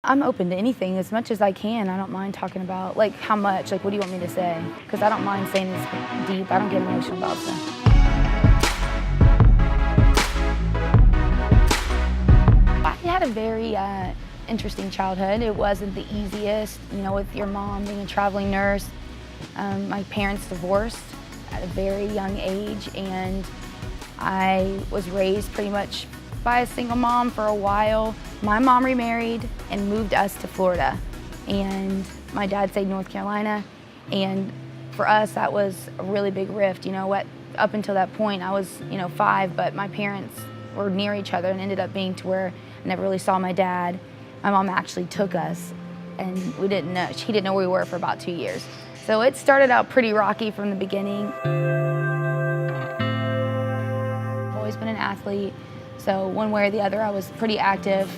I'm open to anything as much as I can. I don't mind talking about, like, how much, like, what do you want me to say? Because I don't mind saying it's deep. I don't get emotional about stuff. I had a very interesting childhood. It wasn't the easiest, you know, with your mom being a traveling nurse. My parents divorced at a very young age, and I was raised pretty much by a single mom for a while. My mom remarried and moved us to Florida, and my dad stayed in North Carolina, and for us that was a really big rift. You know, up until that point I was, 5, but my parents were near each other and ended up being to where I never really saw my dad. My mom actually took us, and she didn't know where we were for about 2 years. So it started out pretty rocky from the beginning. I've always been an athlete, so one way or the other I was pretty active.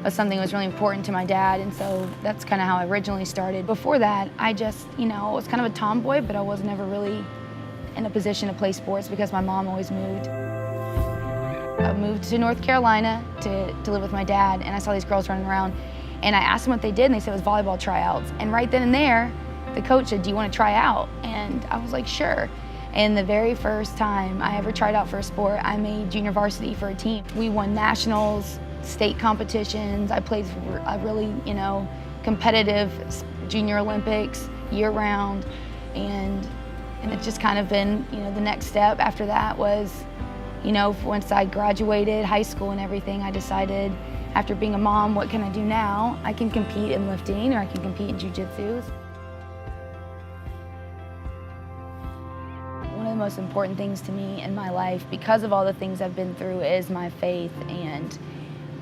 But something that was really important to my dad, and so that's kind of how I originally started. Before that, I just, was kind of a tomboy, but I was never really in a position to play sports because my mom always moved. I moved to North Carolina to live with my dad, and I saw these girls running around, and I asked them what they did, and they said it was volleyball tryouts. And right then and there, the coach said, "Do you want to try out?" And I was like, "Sure." And the very first time I ever tried out for a sport, I made Junior Varsity for a team. We won nationals, state competitions. I played for a really, competitive Junior Olympics year-round, and it's just kind of been, the next step after that was, once I graduated high school and everything, I decided, after being a mom, what can I do now? I can compete in lifting, or I can compete in jiu-jitsu. One of the most important things to me in my life, because of all the things I've been through, is my faith. And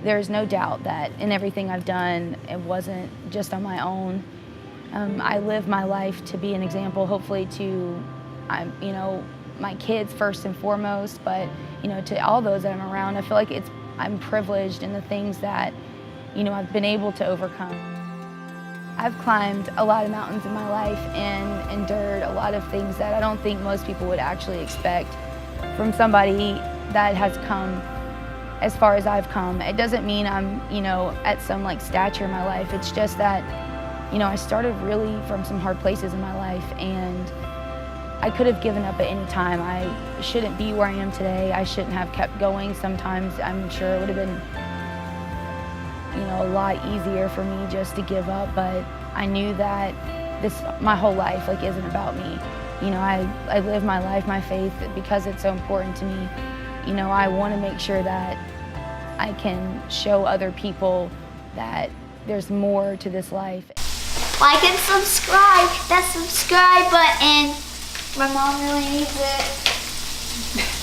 there's no doubt that in everything I've done, it wasn't just on my own. I live my life to be an example, hopefully to, my kids first and foremost, but to all those that I'm around. I feel like I'm privileged in the things that, I've been able to overcome. I've climbed a lot of mountains in my life and endured a lot of things that I don't think most people would actually expect from somebody that has come as far as I've come. It doesn't mean I'm, at some stature in my life. It's just that, I started really from some hard places in my life, and I could have given up at any time. I shouldn't be where I am today. I shouldn't have kept going. Sometimes I'm sure it would have been, a lot easier for me just to give up, but I knew that my whole life isn't about me. I live my life, my faith, because it's so important to me. I want to make sure that I can show other people that there's more to this life. Like and subscribe, that subscribe button. My mom really needs it.